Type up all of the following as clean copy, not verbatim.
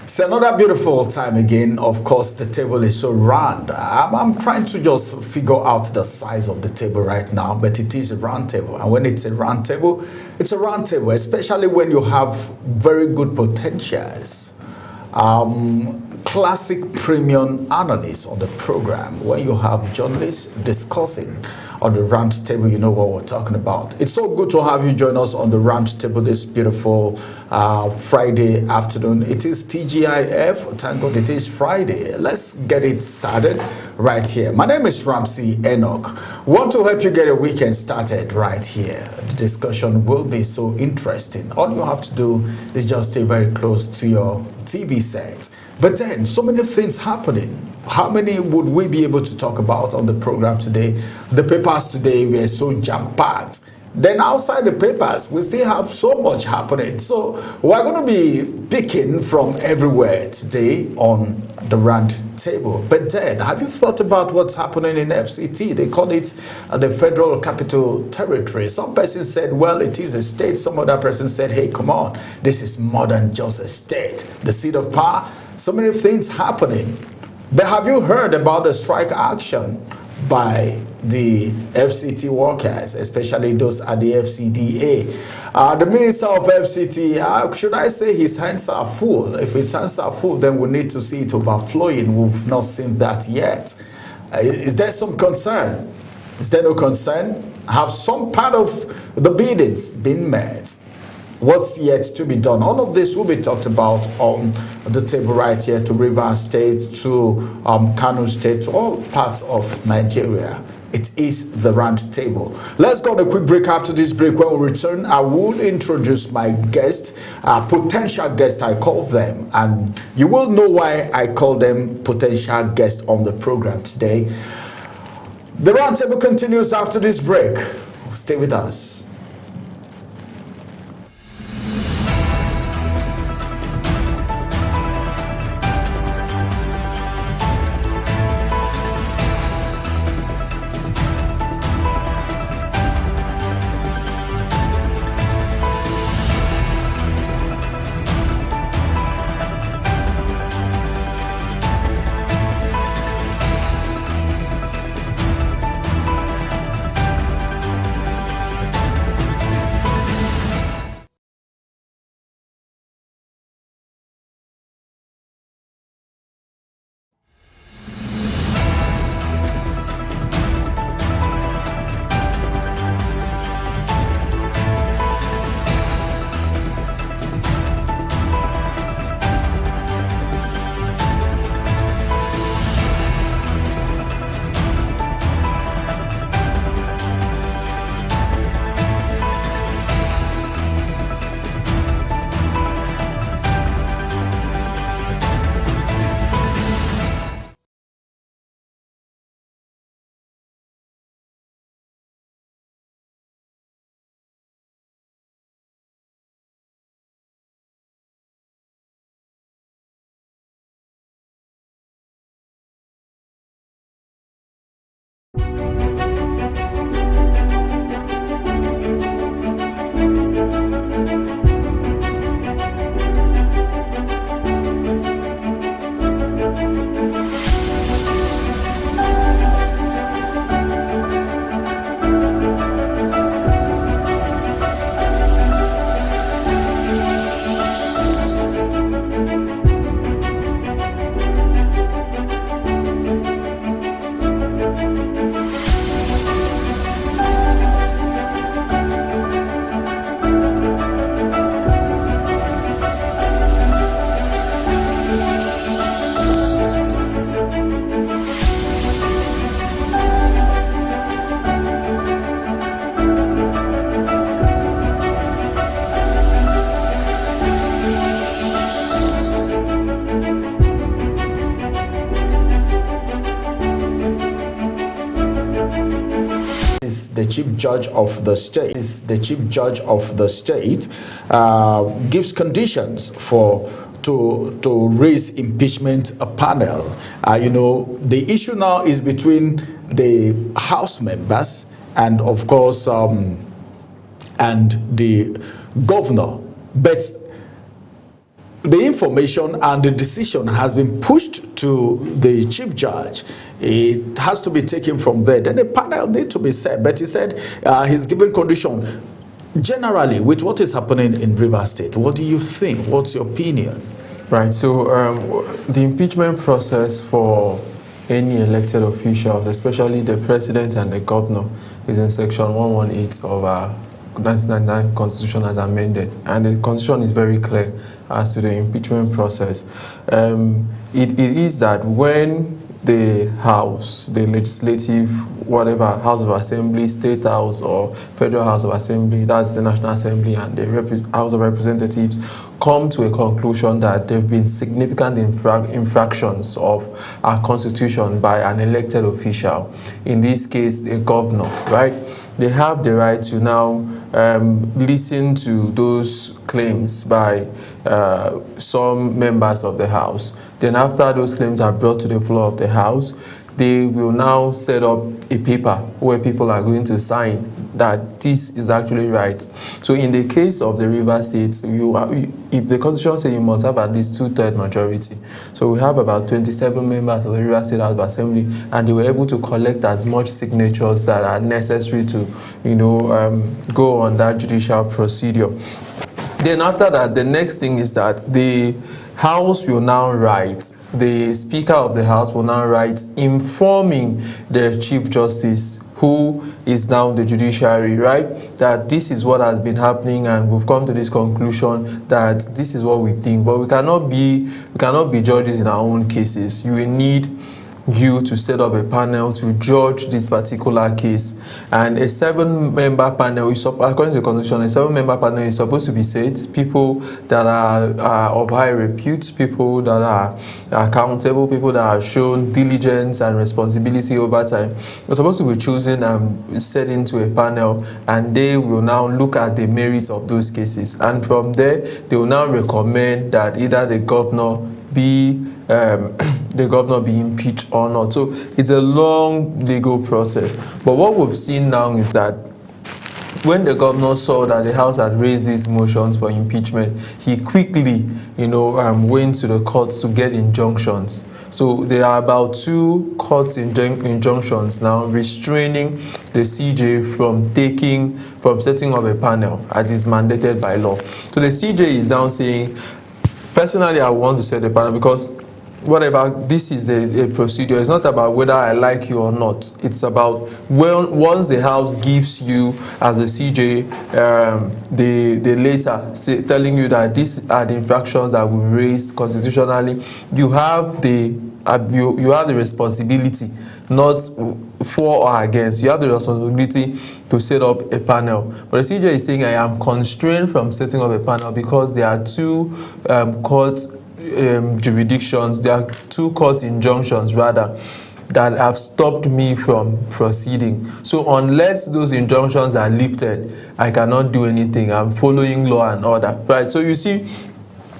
It's another beautiful time again. Of course, the table is so round. I'm trying to just figure out the size of the table right now, but it is a round table. And when it's a round table, it's a round table, especially when you have very good potentials. Classic premium analysts on the program. When you have journalists discussing on the round table, you know what we're talking about. It's so good to have you join us on the round table this beautiful Friday afternoon. It is TGIF. Thank God it is Friday. Let's get it started right here. My name is Ramsey Enoch. Want to help you get a weekend started right here. The discussion will be so interesting. All you have to do is just stay very close to your TV set. But then, so many things happening. How many would we be able to talk about on the program today? The papers today were so jam-packed. Then outside the papers, we still have so much happening. So we're going to be picking from everywhere today on the round table. But then, have you thought about what's happening in FCT? They call it the Federal Capital Territory. Some person said, well, it is a state. Some other person said, hey, come on, this is more than just a state. The seat of power. So many things happening. But have you heard about the strike action by the FCT workers, especially those at the FCDA? The Minister of FCT, should I say his hands are full? If his hands are full, then we need to see it overflowing. We've not seen that yet. Is there some concern? Is there no concern? Have some part of the biddings been met? What's yet to be done? All of this will be talked about on the table right here, to Rivers State, to Kano State, to all parts of Nigeria. It is the round table. Let's go on a quick break. After this break, when we return, I will introduce my guest, potential guest, I call them. And you will know why I call them potential guests on the program today. The round table continues after this break. Stay with us. The chief judge of the state gives conditions to raise impeachment panel. The issue now is between the House members and, of course, and the governor. But the information and the decision has been pushed to the chief judge. It has to be taken from there. Then the panel need to be set. But he said he's given condition. Generally, with what is happening in Rivers State, what do you think? What's your opinion? Right. So the impeachment process for any elected officials, especially the president and the governor, is in section 118 of our 1999 Constitution as amended, and the Constitution is very clear as to the impeachment process. It is that when the House, the legislative, whatever, House of Assembly, State House or Federal House of Assembly, that's the National Assembly, and the House of Representatives come to a conclusion that there have been significant infractions of our Constitution by an elected official, in this case, a governor, right? They have the right to now listen to those claims by some members of the House. Then after those claims are brought to the floor of the House, they will now set up a paper where people are going to sign that this is actually right. So in the case of the Rivers State, if the Constitution says you must have at least 2/3 majority. So we have about 27 members of the Rivers State House of Assembly, and they were able to collect as much signatures that are necessary to, go on that judicial procedure. Then after that, the next thing is that the House will now write, the Speaker of the House will now write informing the Chief Justice, who is now the judiciary, right, that this is what has been happening and we've come to this conclusion that this is what we think. But we cannot be judges in our own cases. You will need you to set up a panel to judge this particular case, and a 7-member panel is, according to the Constitution, a 7-member panel is supposed to be set people that are of high repute, people that are accountable, people that have shown diligence and responsibility over time. They're supposed to be chosen and set into a panel, and they will now look at the merits of those cases, and from there they will now recommend that either the governor be impeached or not. So it's a long legal process. But what we've seen now is that when the governor saw that the House had raised these motions for impeachment, he quickly, went to the courts to get injunctions. So there are about 2 court injunctions now restraining the CJ from setting up a panel as is mandated by law. So the CJ is now saying, personally, I want to set a panel because whatever, this is a procedure. It's not about whether I like you or not. It's about once the House gives you as a CJ the letter telling you that these are the infractions that we raised constitutionally, you have the responsibility, not for or against. You have the responsibility to set up a panel. But the CJ is saying I am constrained from setting up a panel because there are 2 court jurisdictions, there are 2 court injunctions rather, that have stopped me from proceeding. So unless those injunctions are lifted, I cannot do anything. I'm following law and order, right? So you see,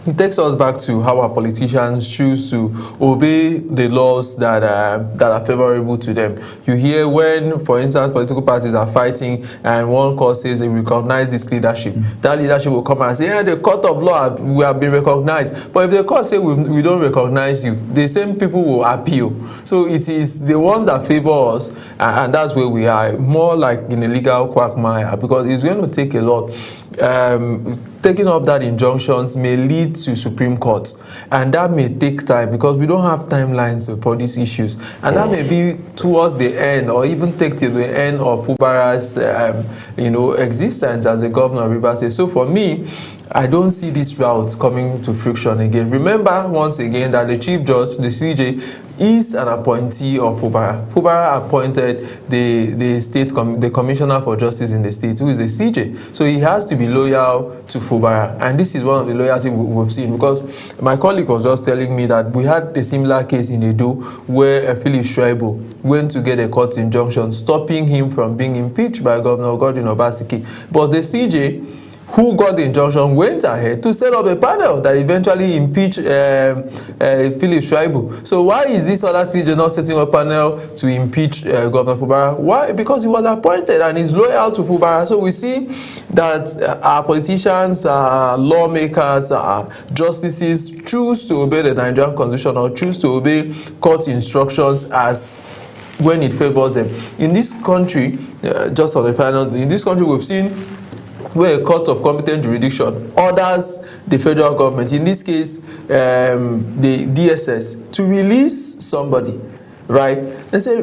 it takes us back to how our politicians choose to obey the laws that are favorable to them. You hear when, for instance, political parties are fighting and one court says they recognize this leadership, that leadership will come and say, yeah, the court of law, we have been recognized. But if the court say we don't recognize you, the same people will appeal. So it is the ones that favor us, and that's where we are, more like in a legal quagmire, because it's going to take a lot. Taking up that injunctions may lead to Supreme Court, and that may take time because we don't have timelines for these issues, and that may be towards the end or even take till the end of Fubara's existence as a governor of Rivers State. So for me, I don't see this route coming to friction again. Remember once again that the Chief Judge, the CJ, is an appointee of Fubara. Fubara appointed the Commissioner for Justice in the state, who is the CJ. So he has to be loyal to Fubara. And this is one of the loyalty we've seen, because my colleague was just telling me that we had a similar case in Edo where Philip Schreiber went to get a court injunction stopping him from being impeached by Governor Godwin Obaseki. But the CJ who got the injunction went ahead to set up a panel that eventually impeached Philip Shaibu. So why is this other CJ not setting up a panel to impeach Governor Fubara? Why? Because he was appointed and he's loyal to Fubara. So we see that our politicians, our lawmakers, our justices choose to obey the Nigerian Constitution or choose to obey court instructions as when it favors them. In this country, just on the final, in this country we've seen where a court of competent jurisdiction orders the federal government, in this case the DSS, to release somebody, right? And say,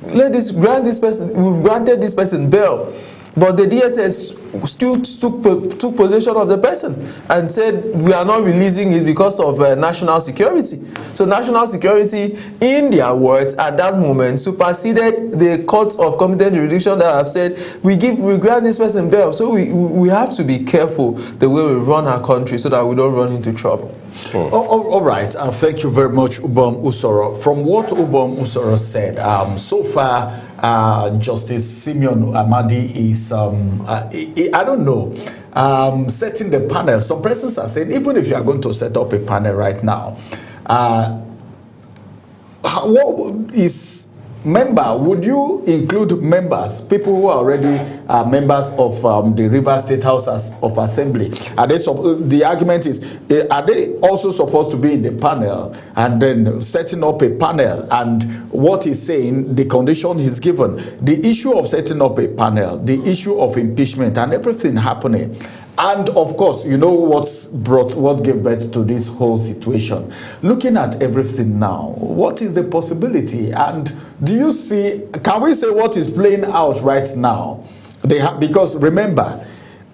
grant this person, we've granted this person bail, but the DSS still took possession of the person and said we are not releasing it because of national security. So national security, in their words, at that moment superseded the court of competent jurisdiction that have said we grant this person bail. So we have to be careful the way we run our country so that we don't run into trouble. All right. Thank you very much, Ubom Usoro. From what Ubom Usoro said, so far, Justice Simeon Amadi is, I don't know, setting the panel. Some persons are saying, even if you are going to set up a panel right now, what is member? Would you include members, people who are already members of the River State House of Assembly? Are they? The argument is, are they also supposed to be in the panel and then setting up a panel? And what he's saying, the condition he's given, the issue of setting up a panel, the issue of impeachment, and everything happening. And of course, you know what gave birth to this whole situation. Looking at everything now, what is the possibility? And do you see, can we say what is playing out right now? Because remember,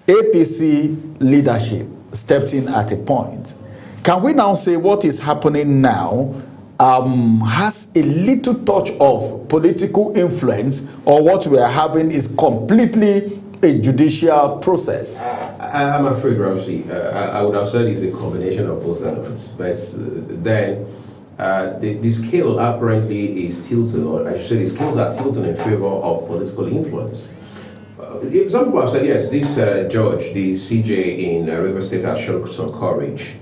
APC leadership stepped in at a point. Can we now say what is happening now has a little touch of political influence, or what we are having is completely a judicial process? I'm afraid, Ramsey, I would have said it's a combination of both elements. But then the scale apparently is tilted, or I should say the scales are tilted in favor of political influence. Some people have said, yes, this judge, the CJ in River State has shown some courage.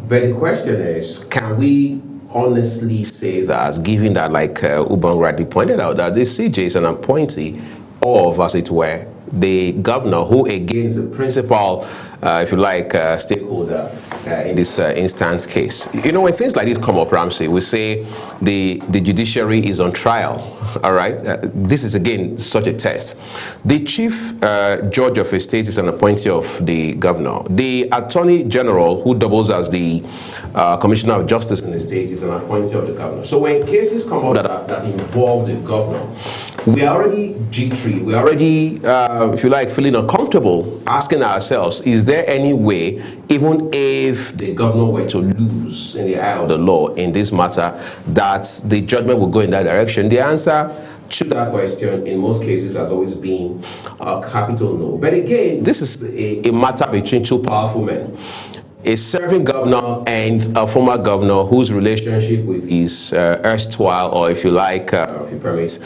But the question is, can we honestly say that, given that, like Ubang rightly pointed out, that this CJ is an appointee of, as it were, the governor, who again is the principal, if you like, stakeholder in this instance case. You know, when things like this come up, Ramsey, we say the judiciary is on trial. All right, this is again such a test. The chief judge of a state is an appointee of the governor. The attorney general, who doubles as the commissioner of justice in the state, is an appointee of the governor. So when cases come up that involve the governor, we are already jittery. We are already, if you like, feeling uncomfortable, asking ourselves, is there any way, even if the governor were to lose in the eye of the law in this matter, that the judgment will go in that direction? The answer to that question in most cases has always been a capital no. But again, this is a matter between two powerful men. A serving governor and a former governor whose relationship with his erstwhile, or if you like, if you permit,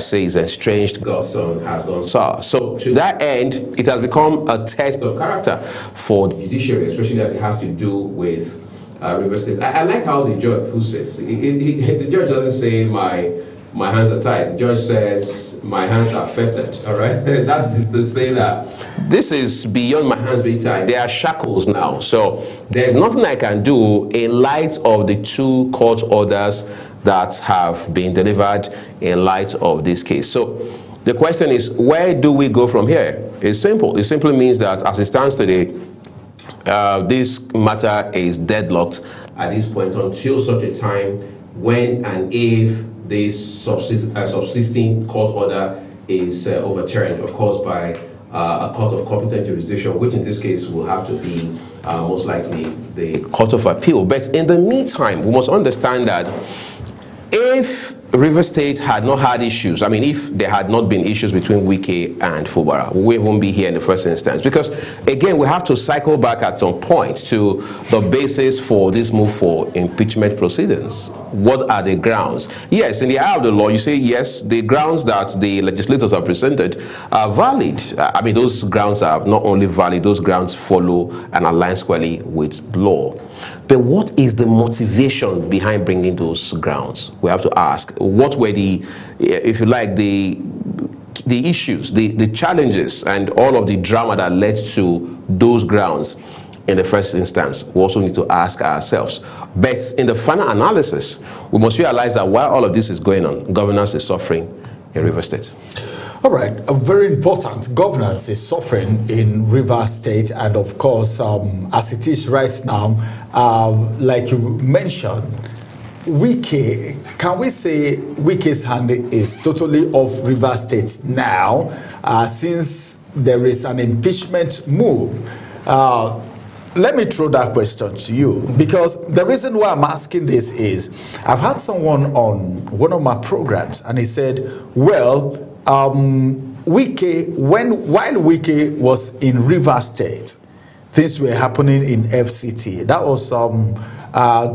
say his estranged godson has gone sour. So to that end, it has become a test of character for the judiciary, especially as it has to do with River State. I like how the judge puts it. The judge doesn't say my hands are tied. The judge says my hands are fettered. All right, that's to say that this is beyond my hands being tied. There are shackles now. So there's nothing I can do in light of the two court orders that have been delivered in light of this case. So the question is, where do we go from here? It's simple. It simply means that as it stands today, this matter is deadlocked at this point until such a time when and if this subsisting court order is overturned, of course, by a court of competent jurisdiction, which in this case will have to be most likely the Court of Appeal. But in the meantime, we must understand that if River State had not had issues. I mean, if there had not been issues between Wike and Fubara, we won't be here in the first instance. Because, again, we have to cycle back at some point to the basis for this move for impeachment proceedings. What are the grounds? Yes, in the eye of the law, you say, yes, the grounds that the legislators have presented are valid. I mean, those grounds are not only valid, those grounds follow and align squarely with law. But what is the motivation behind bringing those grounds? We have to ask, what were the, if you like, the issues, the challenges, and all of the drama that led to those grounds in the first instance? We also need to ask ourselves. But in the final analysis, we must realize that while all of this is going on, governance is suffering in River State. All right, very important. Governance is suffering in River State, and of course, as it is right now, like you mentioned, Wike, can we say Wike's hand is totally off River State now, since there is an impeachment move? Let me throw that question to you, because the reason why I'm asking this is I've had someone on one of my programs, and he said, well, Wike, while Wike was in River State, things were happening in FCT. That was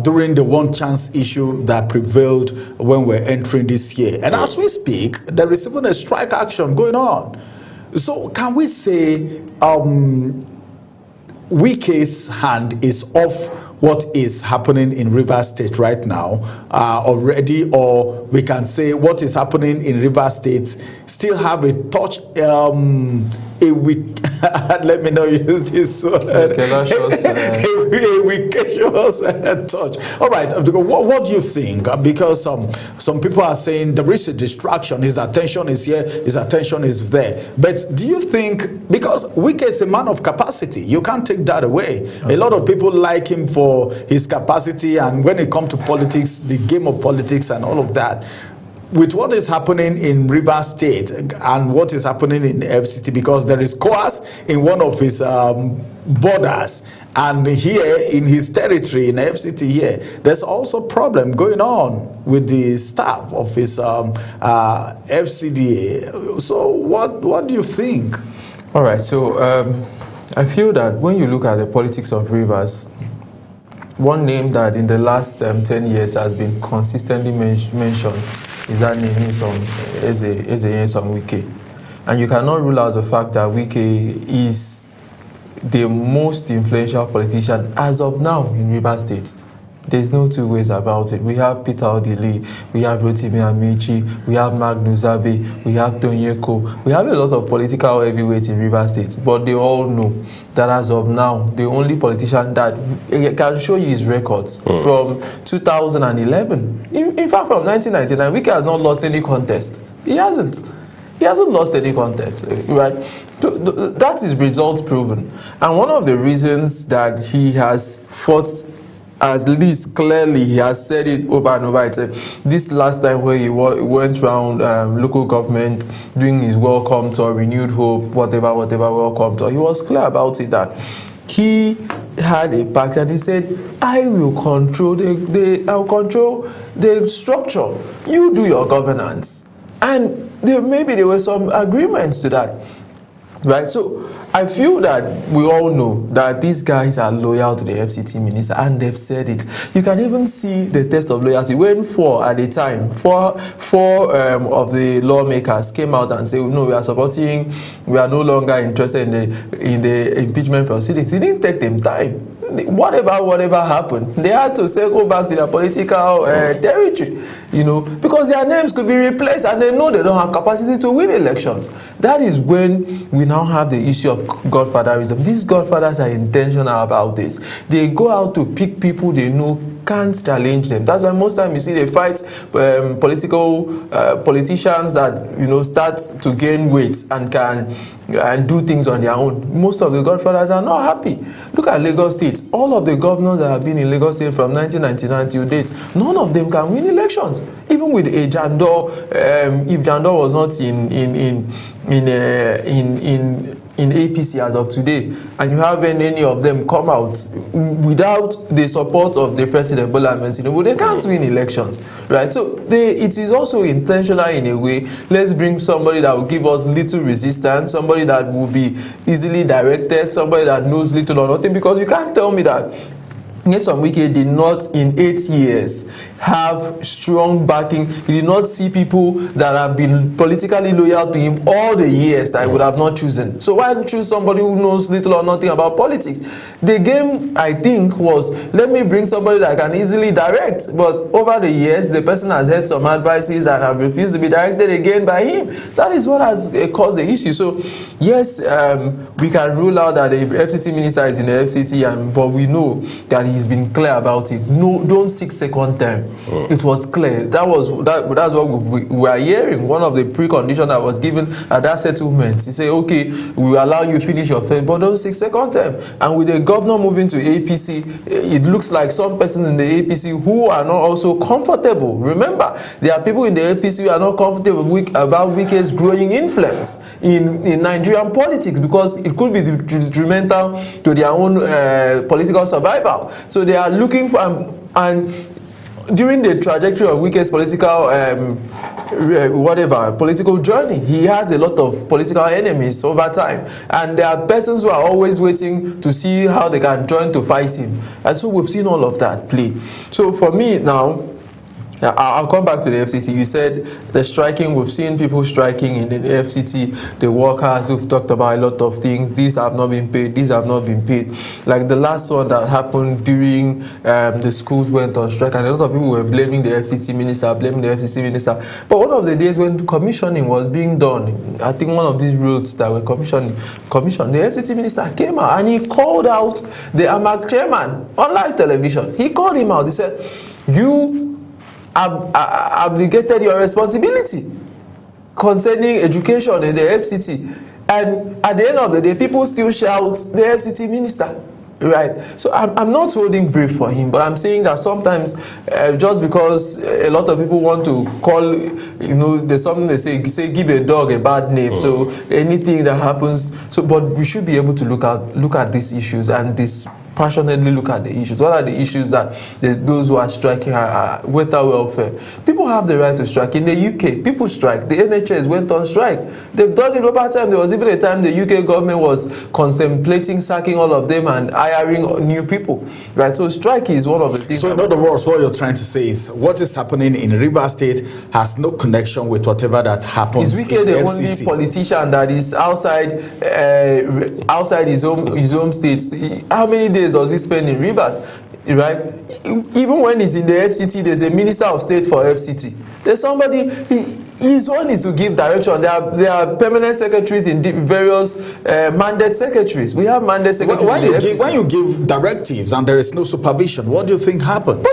during the one chance issue that prevailed when we're entering this year. And as we speak, there is even a strike action going on. So can we say Wike's hand is off what is happening in River State right now already, or we can say what is happening in River State still have a touch, a weak, let me not use this word, a weakness touch. All right, what do you think? Because some people are saying there is a distraction, his attention is here, his attention is there. But do you think, because Wike is a man of capacity, you can't take that away. Okay. A lot of people like him for his capacity, and when it comes to politics, the game of politics and all of that, with what is happening in River State and what is happening in FCT, because there is coerce in one of his borders, and here in his territory in FCT here, there's also a problem going on with the staff of his FCDA. So what do you think? All right, so I feel that when you look at the politics of Rivers, one name that in the last 10 years has been consistently mentioned is that name Nyesom Wike. And you cannot rule out the fact that Wike is the most influential politician as of now in River State. There's no two ways about it. We have Peter Odili, we have Rotimi Amici, we have Magnus Abe, we have Tonyeko. We have a lot of political heavyweights in River State, but they all know that as of now, the only politician that can show you his records from 2011, in fact from 1999, Wike has not lost any contest. He hasn't lost any contest, right? That is results proven. And one of the reasons that he has fought, at least clearly, he has said it over and over. This last time where he went around local government doing his welcome tour, renewed hope, whatever welcome tour, he was clear about it that he had a pact, and he said, I will control I'll control the structure. You do your governance. And maybe there were some agreements to that, right? So I feel that we all know that these guys are loyal to the FCT minister, and they've said it. You can even see the test of loyalty when four of the lawmakers came out and said, no, we are no longer interested in the impeachment proceedings. It didn't take them time. Whatever happened, they had to say go back to their political territory, because their names could be replaced, and they know they don't have capacity to win elections. That is when we now have the issue of godfatherism. These godfathers are intentional about this. They go out to pick people they know can't challenge them. That's why most times you see they fight politicians that start to gain weight and can do things on their own. Most of the godfathers are not happy. Look at Lagos State. All of the governors that have been in Lagos State from 1999 till date, none of them can win elections. Even with a Jandor, if Jandor was not in APC as of today, and you have any of them come out without the support of the President Bola Ahmed Tinubu, they can't win elections, right? So it is also intentional in a way. Let's bring somebody that will give us little resistance, somebody that will be easily directed, somebody that knows little or nothing, because you can't tell me that Nyesom Wike did not in 8 years have strong backing. He did not see people that have been politically loyal to him all the years that I would have not chosen. So why choose somebody who knows little or nothing about politics? The game, I think, was let me bring somebody that can easily direct. But over the years, the person has heard some advices and have refused to be directed again by him. That is what has caused the issue. So yes, we can rule out that the FCT minister is in the FCT, but we know that he's been clear about it. No, don't seek second term. It was clear. That's what we were hearing. One of the preconditions that was given at that settlement, he said, okay, we will allow you finish your term, but don't seek second term. And with the governor moving to APC, it looks like some persons in the APC who are not also comfortable. Remember, there are people in the APC who are not comfortable about Wike's growing influence in Nigerian politics, because it could be detrimental to their own political survival. So they are looking for and during the trajectory of Wike's political political journey, he has a lot of political enemies over time, and there are persons who are always waiting to see how they can join to fight him, and so we've seen all of that play. So for me now, I'll come back to the FCT. You said the striking, we've seen people striking in the FCT, the workers who've talked about a lot of things. These have not been paid, these have not been paid. Like the last one that happened during the schools went on strike, and a lot of people were blaming the FCT minister, But one of the days when commissioning was being done, I think one of these roads that were commissioned, the FCT minister came out and he called out the AMAC chairman on live television. He called him out. He said, you abdicated your responsibility concerning education in the FCT, and at the end of the day, people still shout the FCT minister, right? So I'm not holding brief for him, but I'm saying that sometimes just because a lot of people want to call, there's something they say give a dog a bad name. So anything that happens, but we should be able to look at these issues and passionately look at the issues. What are the issues that those who are striking are water welfare? People have the right to strike. In the UK, people strike. The NHS went on strike. They've done it over time. There was even a time the UK government was contemplating sacking all of them and hiring new people. Right? So strike is one of the things. So in other words, what you're trying to say is what is happening in Rivers State has no connection with whatever that happens. Is Wike the only politician that is outside his home state? How many days does he spend in Rivers, right? Even when he's in the FCT, there's a minister of state for FCT. There's somebody, his one is to give direction. There are permanent secretaries in various mandate secretaries. We have mandate secretaries. When you give directives and there is no supervision, what do you think happens?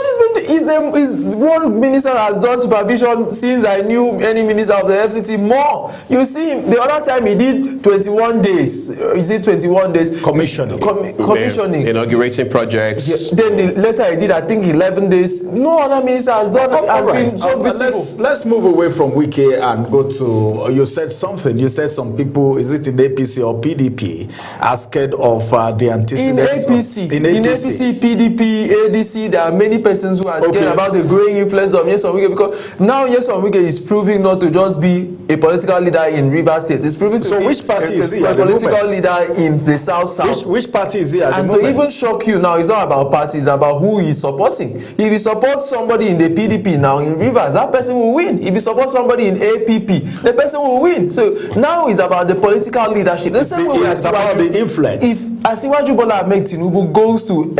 Is one minister has done supervision since I knew any minister of the FCT more. You see, the other time he did 21 days. Is it 21 days? Commissioning. Commissioning. Inaugurating projects. Yeah. Then the later he did, I think, 11 days. No other minister has done been so visible. Let's move away from Wike and go to, you said something. You said some people, is it in APC or PDP, are scared of the antecedents? In APC, PDP, ADC, there are many persons who are scared about the growing influence of Nyesom Wike, because now Nyesom Wike is proving not to just be a political leader in Rivers State. It's proving to be which party is he a political leader in the South. Which party is he at the moment? And to even shock you now, it's not about parties, it's about who he's supporting. If he supports somebody in the PDP now in Rivers, that person will win. If he supports somebody in APP, the person will win. So now it's about the political leadership. It's about the influence. If Asiwaju Bola Ahmed Tinubu goes to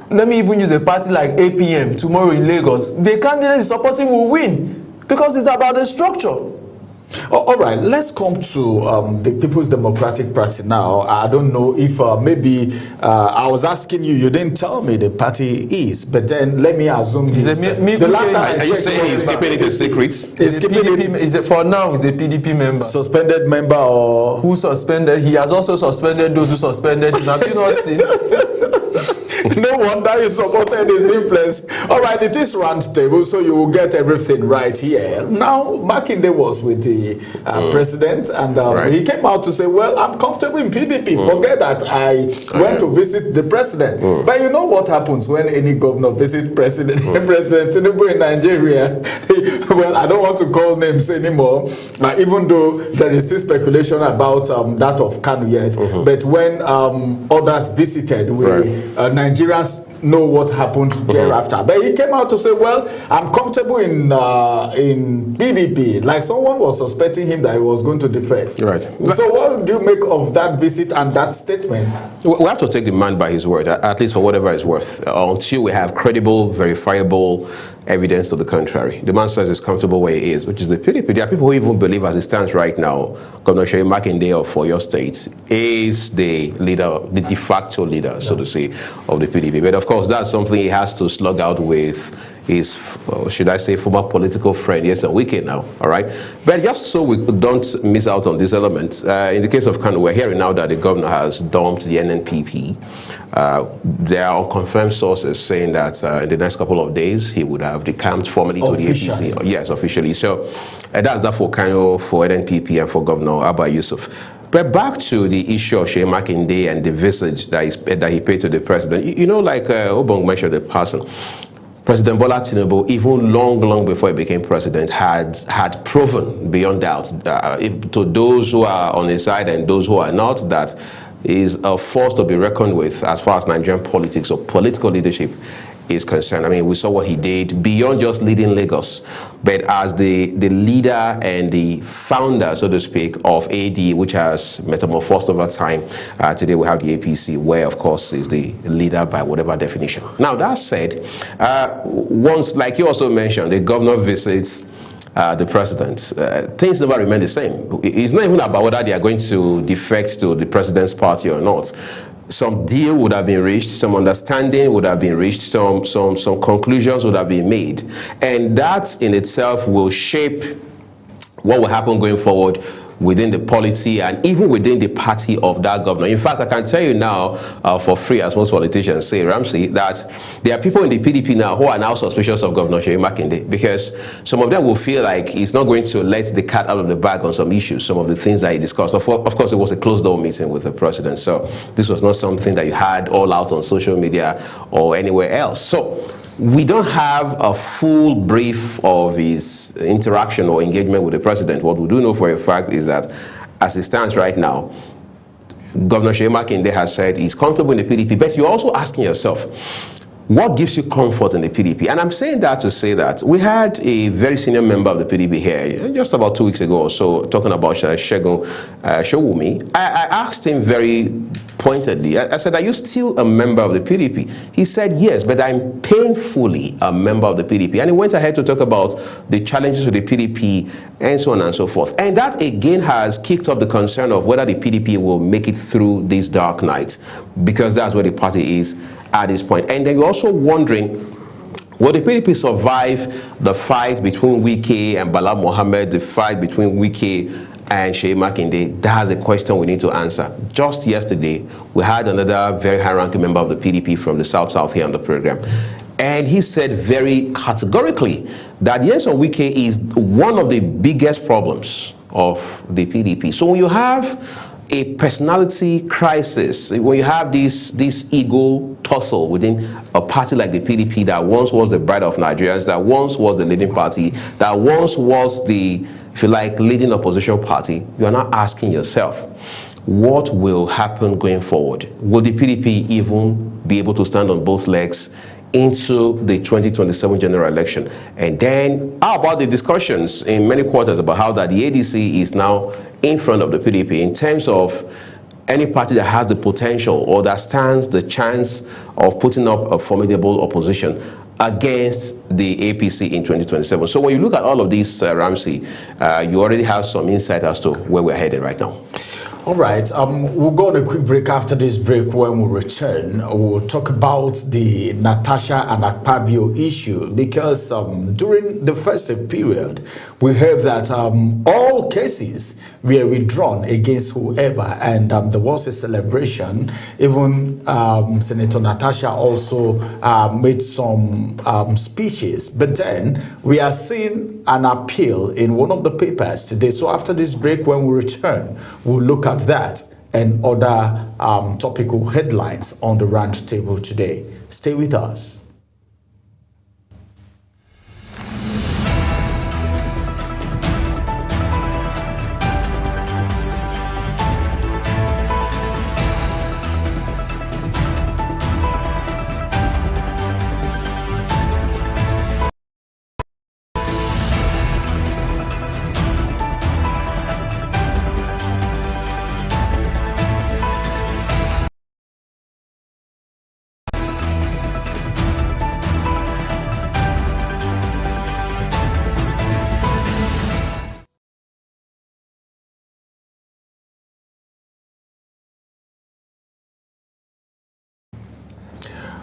let me even use a party like APM tomorrow in Lagos, the candidate he's supporting will win, because it's about the structure. All right, let's come to the People's Democratic Party now. I don't know if maybe I was asking you, you didn't tell me the party is, but then let me assume he's the last time. Are you saying he's keeping it a secret? For now, he's a PDP member. Suspended member or? Who suspended? He has also suspended those who suspended him. Have you not seen? No wonder you supported his influence. All right, it is Roundtable, so you will get everything right here. Now, Makinde was with the president, and he came out to say, well, I'm comfortable in PDP. Forget that I went to visit the president. But you know what happens when any governor visits President Tinubu in Nigeria? Well, I don't want to call names anymore, even though there is still speculation about that of Kanu yet. But when others visited, Nigerians know what happened thereafter. But he came out to say, well, I'm comfortable in PDP. Like someone was suspecting him that he was going to defect. Right. So what do you make of that visit and that statement? We have to take the man by his word, at least for whatever it's worth, until we have credible, verifiable evidence to the contrary. The man says he's comfortable where he is, which is the PDP. There are people who even believe, as it stands right now, Governor Seyi Makinde of your state is the leader, the de facto leader, so to say, of the PDP. But of course, that's something he has to slug out with his, should I say, former political friend, yes, a weekend now, all right? But just so we don't miss out on this element, in the case of Kanu, we're hearing now that the governor has dumped the NNPP. There are unconfirmed sources saying that in the next couple of days, he would have decamped formally to the APC. Yes, officially. So that's that for Kanu, for NNPP, and for Governor Abba Yusuf. But back to the issue of Seyi Makinde and the visit that he paid to the president. You know, like Obong mentioned the person, President Bola Tinubu, even long before he became president, had proven beyond doubt to those who are on his side and those who are not, that is a force to be reckoned with as far as Nigerian politics or political leadership is concerned. I mean, we saw what he did beyond just leading Lagos, but as the leader and the founder, so to speak, of AD, which has metamorphosed over time. Today we have the APC, where, of course, is the leader by whatever definition. Now, that said, once, like you also mentioned, the governor visits the president, things never remain the same. It's not even about whether they are going to defect to the president's party or not. Some deal would have been reached, some understanding would have been reached, some conclusions would have been made. And that in itself will shape what will happen going forward within the polity and even within the party of that governor. In fact, I can tell you now for free, as most politicians say, Ramsey, that there are people in the PDP now who are now suspicious of Governor Seyi Makinde, because some of them will feel like he's not going to let the cat out of the bag on some issues, some of the things that he discussed. Of course, it was a closed-door meeting with the president, so this was not something that you had all out on social media or anywhere else. So we don't have a full brief of his interaction or engagement with the president. What we do know for a fact is that, as it stands right now, Governor Seyi Makinde has said he's comfortable in the PDP, but you're also asking yourself, what gives you comfort in the PDP? And I'm saying that to say that we had a very senior member of the PDP here just about 2 weeks ago or so, talking about Segun Showumi. I asked him very pointedly, I said, are you still a member of the PDP? He said, yes, but I'm painfully a member of the PDP. And he went ahead to talk about the challenges with the PDP and so on and so forth. And that again has kicked up the concern of whether the PDP will make it through these dark nights, because that's where the party is at this point. And then you're also wondering, will the PDP survive the fight between Wike and Bala Mohammed, the fight between Wike and Seyi Makinde? That's a question we need to answer. Just yesterday, we had another very high-ranking member of the PDP from the South here on the program. And he said very categorically that yes, Wike is one of the biggest problems of the PDP. So when you have a personality crisis, when you have this ego tussle within a party like the PDP that once was the pride of Nigerians, that once was the leading party, that once was the, if you like, leading opposition party, you are now asking yourself, what will happen going forward? Will the PDP even be able to stand on both legs into the 2027 general election? And then how about the discussions in many quarters about how that the ADC is now in front of the PDP in terms of any party that has the potential or that stands the chance of putting up a formidable opposition against the APC in 2027. So when you look at all of these, Ramsey, you already have some insight as to where we're headed right now. All right, we'll go on a quick break. After this break, when we return, we'll talk about the Natasha and Akpabio issue, because during the festive period, we heard that all cases were withdrawn against whoever, and there was a celebration. Even Senator Natasha also made some speeches, but then we are seeing an appeal in one of the papers today. So after this break, when we return, we'll look at that and other topical headlines on the Roundtable today. Stay with us.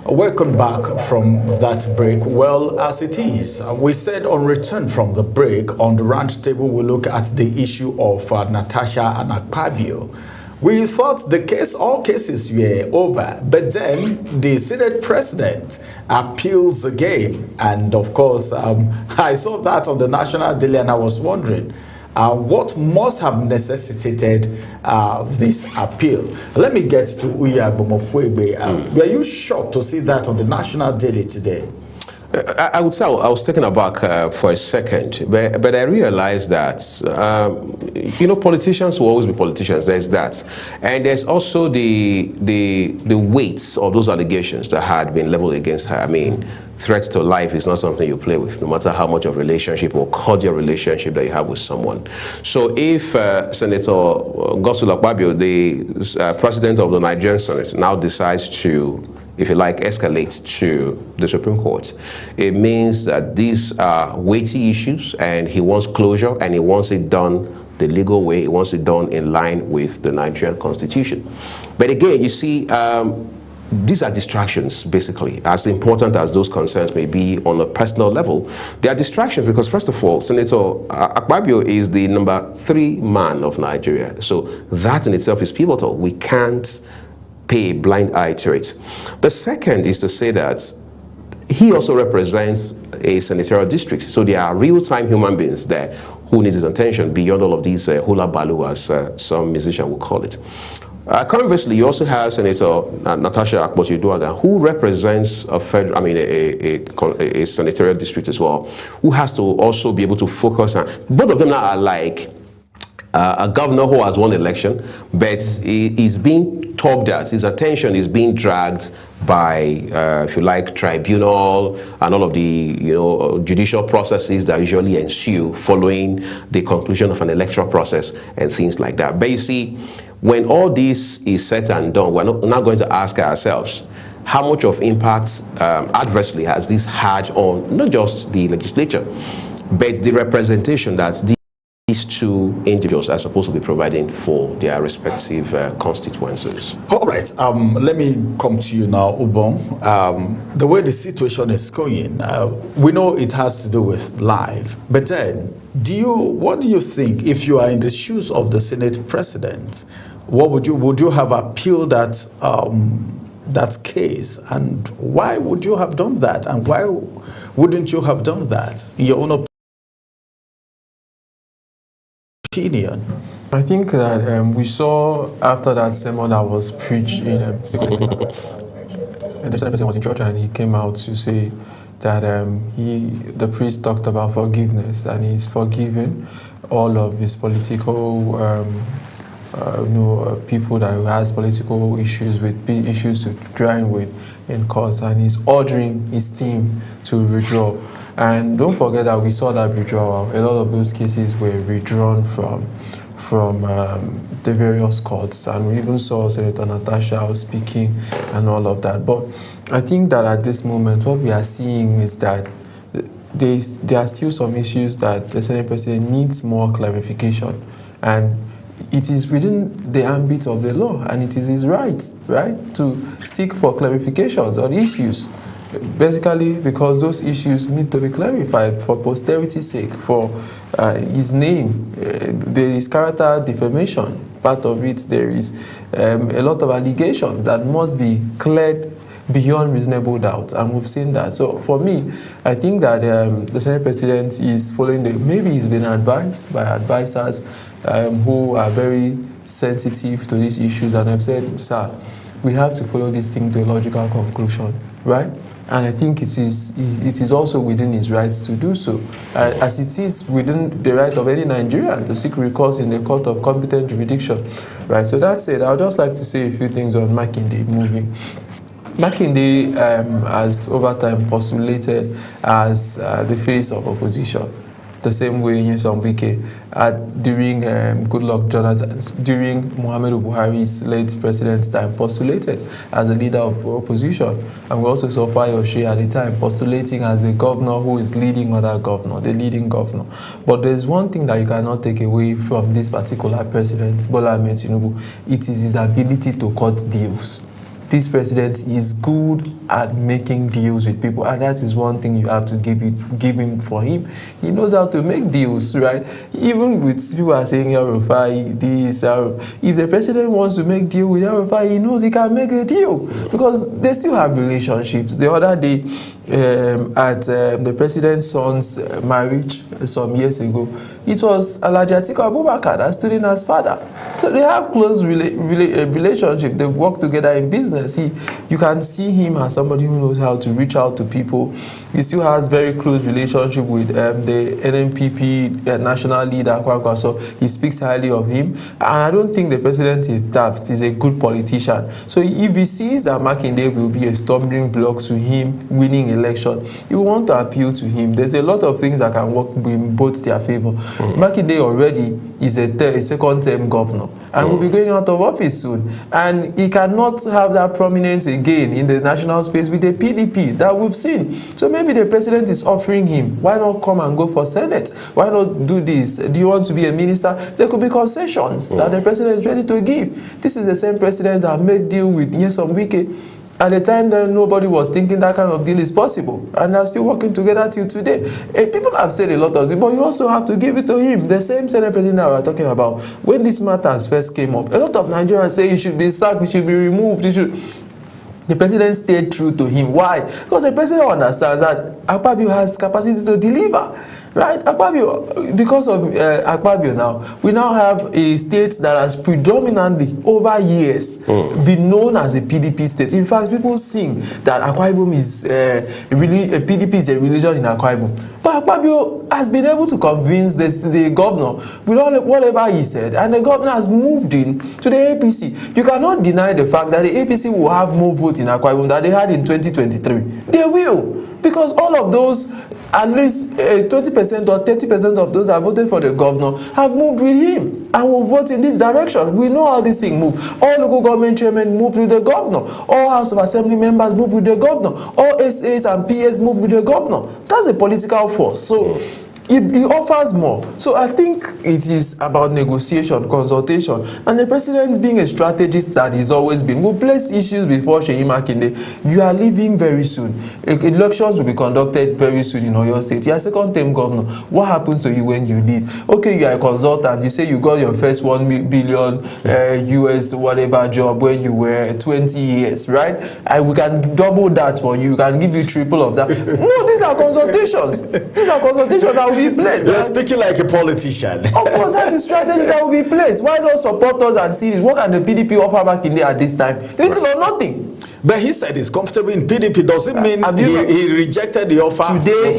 Welcome back from that break. Well, as it is, we said on return from the break, on the Roundtable, we look at the issue of Natasha and Akpabio. We thought all cases were over, but then the Senate president appeals again. And of course, I saw that on the National Daily, and I was wondering, what must have necessitated this appeal? Let me get to Uya Bomofwebe. Were you shocked to see that on the National Daily today? I would say I was taken aback for a second, but I realized that, politicians will always be politicians. There's that. And there's also the weights of those allegations that had been leveled against her. I mean, threats to life is not something you play with, no matter how much of relationship or cordial relationship that you have with someone. So if Senator Godswill Akpabio, the president of the Nigerian Senate, now decides to, if you like, escalate to the Supreme Court, it means that these are weighty issues and he wants closure and he wants it done the legal way, he wants it done in line with the Nigerian Constitution. But again, you see, these are distractions, basically. As important as those concerns may be on a personal level, they are distractions because, first of all, Senator Akpabio is the number 3 man of Nigeria. So that in itself is pivotal. We can't pay a blind eye to it. The second is to say that he also represents a senatorial district. So there are real-time human beings there who need his attention beyond all of these hula baloo, as some musician would call it. Conversely, you also have Senator Natasha Akpabio, who represents a senatorial district as well, who has to also be able to focus on. Both of them now are like a governor who has won election, but he is being tugged at. His attention is being dragged by, if you like, tribunal and all of the judicial processes that usually ensue following the conclusion of an electoral process and things like that. But you see, when all this is said and done, we're not going to ask ourselves, how much of impact adversely has this had on not just the legislature, but the representation that these two individuals are supposed to be providing for their respective constituencies? All right, let me come to you now, Ubon. The way the situation is going, we know it has to do with life, but then, what do you think, if you are in the shoes of the Senate president, what would you have appealed that case, and why would you have done that, and why wouldn't you have done that in your own opinion? I think that we saw after that sermon that was preached in and the Senate president was in church and he came out to say that the priest talked about forgiveness and he's forgiven all of his political people that has political issues to grind with in court, and he's ordering his team to withdraw. And don't forget that we saw that withdrawal. A lot of those cases were withdrawn from the various courts, and we even saw Senator Natasha speaking and all of that. But I think that at this moment, what we are seeing is that there are still some issues that the Senate President needs more clarification. And it is within the ambit of the law, and it is his right, to seek for clarifications on issues. Basically, because those issues need to be clarified for posterity's sake, for his name. There is character defamation. Part of it, there is a lot of allegations that must be cleared beyond reasonable doubt, and we've seen that. So for me, I think that the Senate President is following maybe he's been advised by advisors who are very sensitive to these issues, and have said, sir, we have to follow this thing to a logical conclusion, right? And I think it is also within his rights to do so, as it is within the right of any Nigerian to seek recourse in the court of competent jurisdiction, right? So that's it. I would just like to say a few things on Makinde moving. Makinde has over time postulated as the face of opposition, the same way Nyesom Wike during Goodluck Jonathan, during Muhammadu Buhari's late president's time, postulated as a leader of opposition. And we also saw Fayose at the time postulating as a governor who is leading other governor, the leading governor. But there's one thing that you cannot take away from this particular president, Bola Ahmed Tinubu. It is his ability to cut deals. This president is good at making deals with people, and that is one thing you have to give him for him. He knows how to make deals, right? Even with people are saying El-Rufai, this, if the president wants to make deal with El-Rufai, he knows he can make a deal because they still have relationships. The other day, at the president's son's marriage some years ago, it was Alhaji Atiku Abubakar that stood in as father. So they have close relationship. They've worked together in business. You can see him as somebody who knows how to reach out to people. He still has very close relationship with the NNPP national leader, Kwankwa. So he speaks highly of him. And I don't think the president is a good politician. So if he sees that Makinde will be a stumbling block to him winning election, he will want to appeal to him. There's a lot of things that can work in both their favor. Makinde already is a second-term governor and will be going out of office soon. And he cannot have that prominence again in the national space with the PDP that we've seen. So maybe the president is offering him, why not come and go for Senate? Why not do this? Do you want to be a minister? There could be concessions that the president is ready to give. This is the same president that made deal with Nyesom Wike. At the time, then nobody was thinking that kind of deal is possible, and they're still working together till today. People have said a lot of things, but you also have to give it to him. The same Senate president that we're talking about, when this matters first came up, a lot of Nigerians say he should be sacked, he should be removed, The president stayed true to him. Why? Because the president understands that Akpabio has capacity to deliver. Right? Akpabio, because of Akpabio now, we now have a state that has predominantly, over years, been known as a PDP state. In fact, people sing that Akwa Ibom is PDP is a religion in Akwa Ibom. But Akpabio has been able to convince the governor with whatever he said, and the governor has moved in to the APC. You cannot deny the fact that the APC will have more votes in Akwa Ibom than they had in 2023. They will, because all of those, at least 20% or 30% of those that voted for the governor have moved with him and will vote in this direction. We know how this thing moves. All local government chairmen move with the governor. All House of Assembly members move with the governor. All SAs and PS move with the governor. That's a political force. So he offers more. So I think it is about negotiation, consultation, and the president, being a strategist that he's always been, will place issues before Seyi Makinde. You are leaving very soon. Elections will be conducted very soon in Oyo State. You are second-term governor. What happens to you when you leave? Okay, you are a consultant. You say you got your first $1 billion US whatever job when you were 20 years, right? And we can double that for you. We can give you triple of that. No, these are consultations. These are consultations that will be placed. You're speaking like a politician. Of course, that's a strategy that will be placed. Why not support us and see this? What can the PDP offer back in there at this time? Little or nothing. But he said he's comfortable in PDP. Does it mean he rejected the offer? Today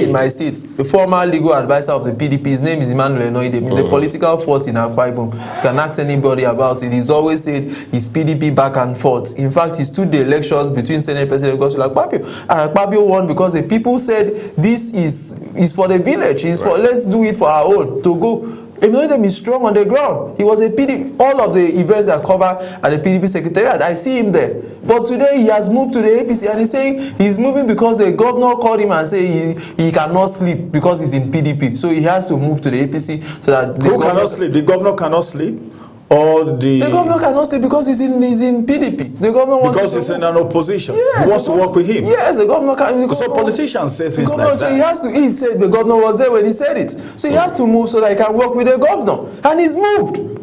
in my state, the former legal advisor of the PDP, his name is Emmanuel Enoide. He's a political force in Akwa Ibom. You can ask anybody about it. He's always said he's PDP back and forth. In fact, he stood the elections between Senate President Godswill Akpabio. And Akpabio won because the people said this is for the village. It's for, let's do it for our own. To go. Enoidem is strong on the ground. He was a PDP, all of the events that cover at the PDP secretariat, I see him there. But today he has moved to the APC, and he's saying he's moving because the governor called him and said he cannot sleep because he's in PDP. So he has to move to the APC so that the Who cannot sleep? The governor cannot sleep? Or the governor cannot sleep because he's in PDP. The governor wants because he's in an opposition. Yes, he wants to work with him. Yes, the governor can. So politicians say things like that. So he said the governor was there when he said it. So he has to move so that he can work with the governor. And he's moved.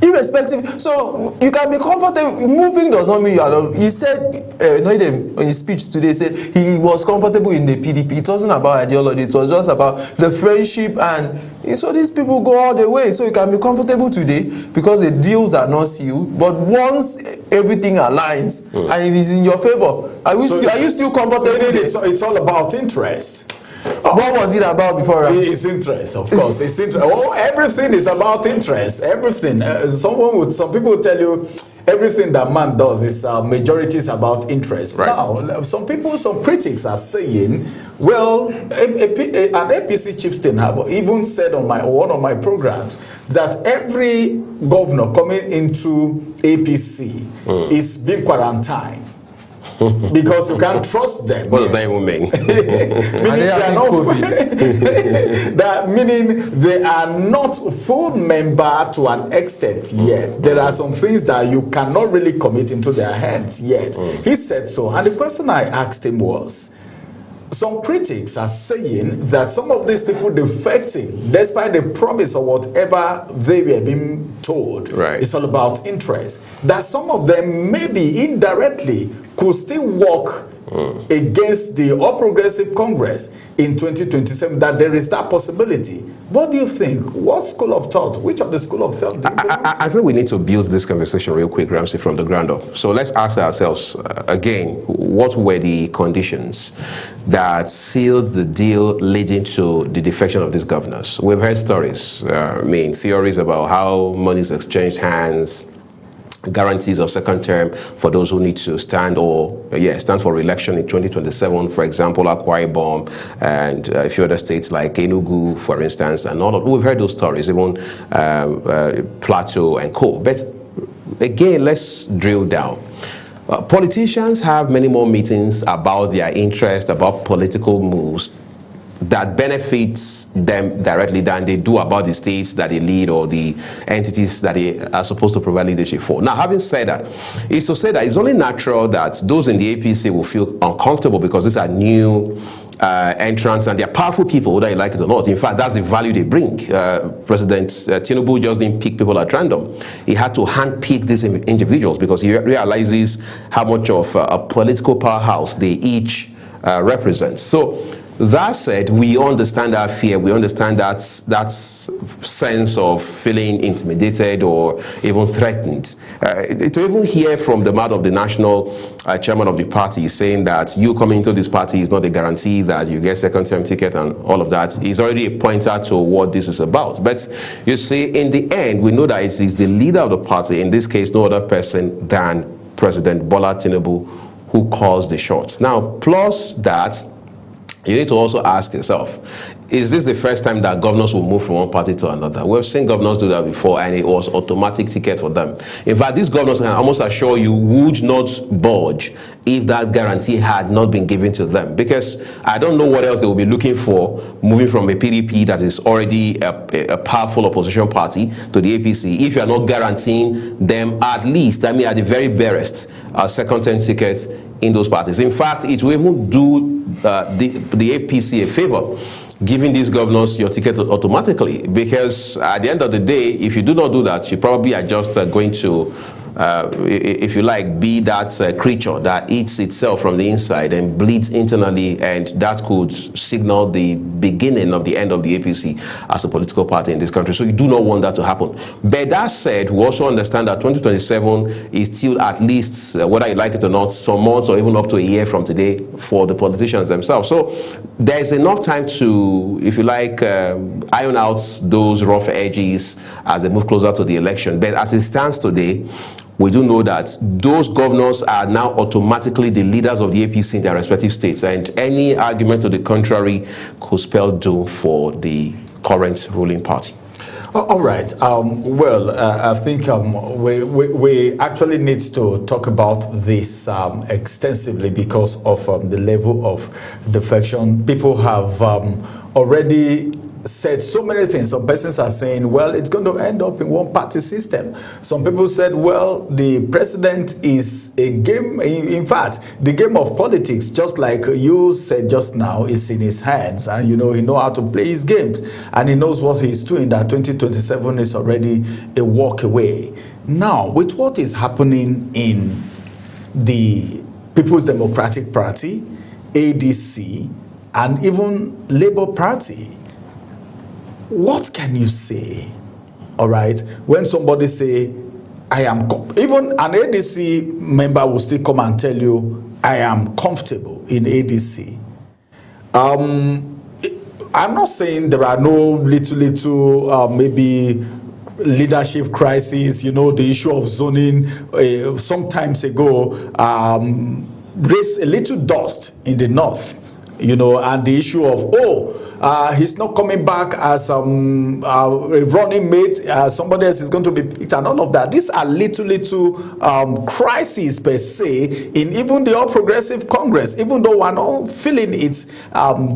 Irrespective. So you can be comfortable. Moving does not mean you are not. He said, in his speech today, he said he was comfortable in the PDP. It wasn't about ideology. It was just about the friendship. And so these people go all the way. So you can be comfortable today because the deals are not sealed. But once everything aligns and it is in your favor, are you still comfortable? It's all about interest. What was it about before? It's interest, of course. It's interest. Oh, everything is about interest. Everything. Some people will tell you everything that man does is majority is about interest. Right. Now, some critics are saying, well, an APC chieftain have even said on one of my programs that every governor coming into APC is being quarantined. Because you can't trust them. What does that even mean? Meaning they are not full member to an extent yet. There are some things that you cannot really commit into their hands yet. He said so. And the question I asked him was, some critics are saying that some of these people defecting, despite the promise or whatever they were being told, it's all about interest. That some of them maybe indirectly could still work against the All Progressive Congress in 2027, that there is that possibility. What do you think? What school of thought? Which of the school of thought? I think we need to build this conversation real quick, Ramsey, from the ground up. So let's ask ourselves again, what were the conditions that sealed the deal leading to the defection of these governors? We've heard stories, theories about how money's exchanged hands, guarantees of second term for those who need to stand for re-election in 2027, for example, Akwa Ibom and a few other states like Enugu, for instance, and all of we've heard those stories, even Plateau and co. But again, let's drill down. Politicians have many more meetings about their interest, about political moves that benefits them directly than they do about the states that they lead or the entities that they are supposed to provide leadership for. Now, having said that, is to say that it's only natural that those in the APC will feel uncomfortable because these are new entrants and they're powerful people, whether you like it or not. In fact, that's the value they bring. President Tinubu just didn't pick people at random. He had to handpick these individuals because he realizes how much of a political powerhouse they each represent. So, that said, we understand that fear, we understand that sense of feeling intimidated or even threatened. To even hear from the mouth of the national chairman of the party saying that you coming into this party is not a guarantee that you get second-term ticket and all of that is already a pointer to what this is about. But you see, in the end, we know that it is the leader of the party, in this case, no other person than President Bola Tinubu, who calls the shots. Now, plus that, you need to also ask yourself, is this the first time that governors will move from one party to another? We've seen governors do that before, and it was automatic ticket for them. In fact, these governors can almost assure you would not budge if that guarantee had not been given to them. Because I don't know what else they will be looking for, moving from a PDP that is already a powerful opposition party to the APC, if you are not guaranteeing them at least, at the very barest, second-term tickets in those parties. In fact, it will even do the APC a favor, giving these governors your ticket automatically, because at the end of the day, if you do not do that, you probably are just going to if you like, be that creature that eats itself from the inside and bleeds internally, and that could signal the beginning of the end of the APC as a political party in this country. So you do not want that to happen. But that said, we also understand that 2027 is still at least, whether you like it or not, some months or even up to a year from today for the politicians themselves. So there's enough time to, if you like, iron out those rough edges as they move closer to the election. But as it stands today, we do know that those governors are now automatically the leaders of the APC in their respective states, and any argument to the contrary could spell doom for the current ruling party. All right. Well, I think we actually need to talk about this extensively because of the level of defection. People have already said so many things. Some persons are saying, well, it's going to end up in one party system. Some people said, well, the president is a game. In fact, the game of politics, just like you said just now, is in his hands. And, he knows how to play his games. And he knows what he's doing, that 2027 is already a walk away. Now, with what is happening in the People's Democratic Party, ADC, and even Labour Party, what can you say, all right, when somebody say, I am, even an ADC member will still come and tell you, I am comfortable in ADC. I'm not saying there are no little maybe leadership crisis, the issue of zoning some times ago raised a little dust in the north, and the issue of, he's not coming back as a running mate. Somebody else is going to be picked, and all of that. These are little crises per se in even the All Progressive Congress, even though we're not feeling it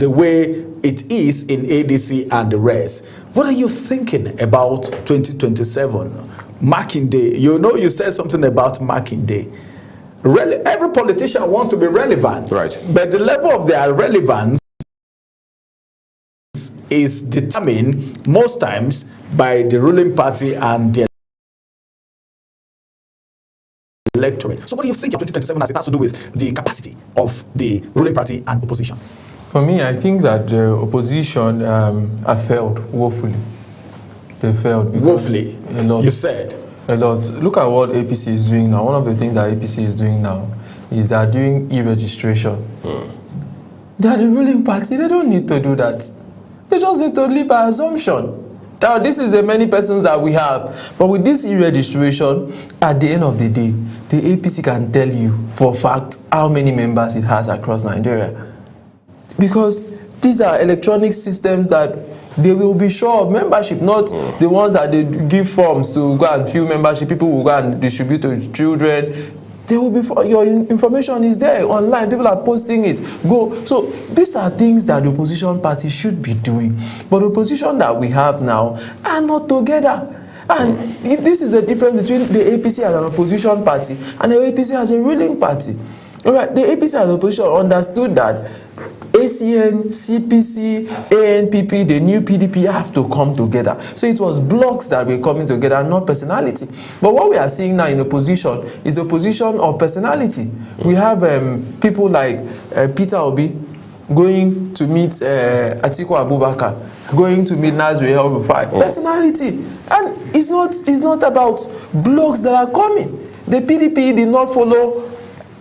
the way it is in ADC and the rest. What are you thinking about 2027? Marking Day. You said something about Marking Day. Every politician wants to be relevant, right? But the level of their relevance is determined most times by the ruling party and the electorate. So what do you think of 2027 as it has to do with the capacity of the ruling party and opposition? For me, I think that the opposition have failed woefully. They failed because woefully. A lot. You said a lot. Look at what APC is doing now. One of the things that APC is doing now is they are doing e-registration. They are the ruling party. They don't need to do that. They just need to live by assumption. Now, this is the many persons that we have. But with this e-registration, at the end of the day, the APC can tell you for a fact how many members it has across Nigeria. Because these are electronic systems that they will be sure of membership, not the ones that they give forms to go and fill membership. People will go and distribute to children. They will be, your information is there online. People are posting it. Go. So these are things that the opposition party should be doing. But the opposition that we have now are not together. And this is the difference between the APC as an opposition party and the APC as a ruling party. All right, the APC as an opposition understood that ACN, CPC, ANPP, the new PDP have to come together. So it was blocks that were coming together, not personality. But what we are seeing now in opposition is a position of personality. We have people like Peter Obi going to meet Atiku Abubakar, going to meet Nazir El-Rufai. Personality. And it's not about blocks that are coming. The PDP did not follow.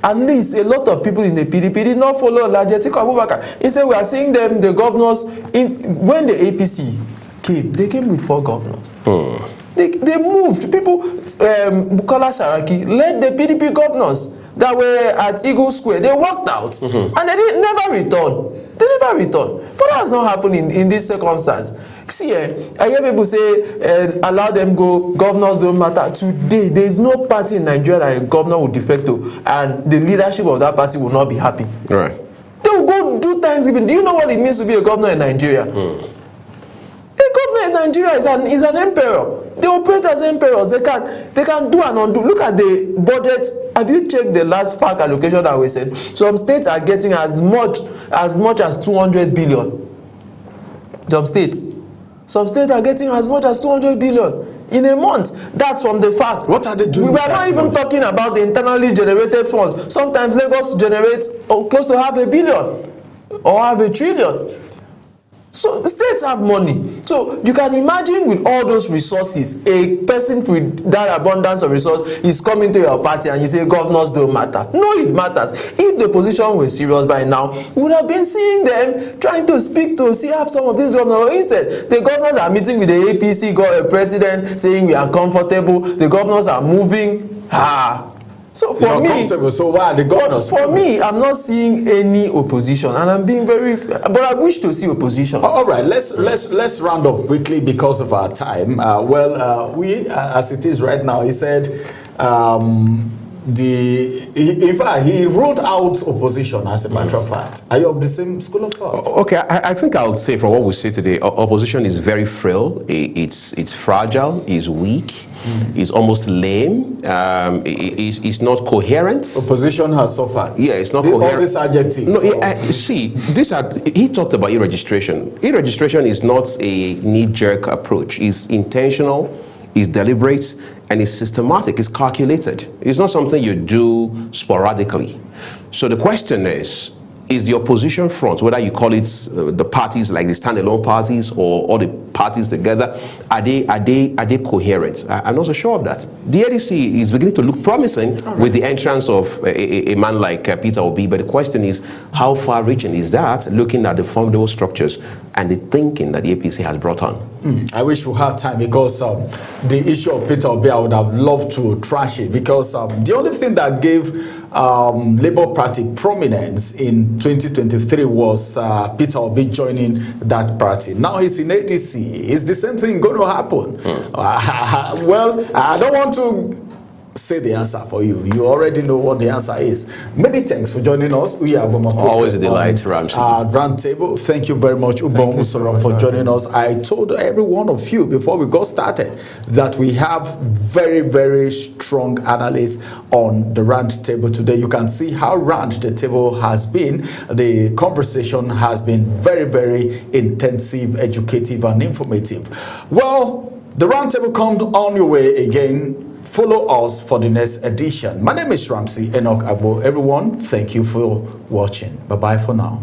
At least a lot of people in the PDP did not follow Atiku Abubakar. Instead, we are seeing them, the governors, when the APC came, they came with 4 governors. They moved. People, Bukola Saraki led the PDP governors that were at Eagle Square. They walked out and they never returned. They never return. But that's not happening in this circumstance. See, I hear people say, allow them go, governors don't matter. Today, there is no party in Nigeria that a governor will defect to, and the leadership of that party will not be happy. Right. They will go do Thanksgiving. Do you know what it means to be a governor in Nigeria? A governor in Nigeria is an emperor. They operate as emperors. They can do and undo. Look at the budget. Have you checked the last FAC allocation that we said? Some states are getting as much as 200 billion. Some states are getting as much as 200 billion in a month. That's from the fact. What are they doing? We are not even talking about the internally generated funds. Sometimes Lagos generates close to $500 million or $500 billion. So the states have money. So you can imagine with all those resources, a person with that abundance of resources is coming to your party and you say governors don't matter. No, it matters. If the opposition were serious by now, we would have been seeing them trying to speak to have some of these governors. Instead, the governors are meeting with the APC president saying we are comfortable. The governors are moving. So for me, so why are the governors? For me, I'm not seeing any opposition, and I'm being very. But I wish to see opposition. All right, let's round up quickly because of our time. We as it is right now, he said. In fact, he ruled out opposition as a matter of fact. Are you of the same school of thought? Okay, I think I would say from what we see today, opposition is very frail, it's fragile, it's weak, it's almost lame, it's not coherent. Opposition has suffered. Yeah, it's not coherent. All this adjective. No, he talked about e-registration. E-registration is not a knee-jerk approach. It's intentional, it's deliberate, and it's systematic, it's calculated. It's not something you do sporadically. So the question is the opposition front, whether you call it the parties like the standalone parties or all the parties together, are they coherent? I'm not so sure of that. The ADC is beginning to look promising with the entrance of a man like Peter Obi, but the question is, how far-reaching is that, looking at the formidable structures and the thinking that the APC has brought on? I wish we had time because the issue of Peter Obi, I would have loved to trash it because the only thing that gave Labour Party prominence in 2023 was Peter Obi joining that party. Now he's in ADC. Is the same thing going to happen? Well, I don't want to say the answer for you. You already know what the answer is. Many thanks for joining us. We are always a delight, Ramsey. Roundtable. Thank you very much, Ubon Usoro, for joining us. I told every one of you before we got started that we have very, very strong analysts on the Roundtable today. You can see how round the table has been. The conversation has been very, very intensive, educative, and informative. Well, the Roundtable comes on your way again. Follow us for the next edition. My name is Ramsey Enoch Agbo. Everyone, thank you for watching. Bye-bye for now.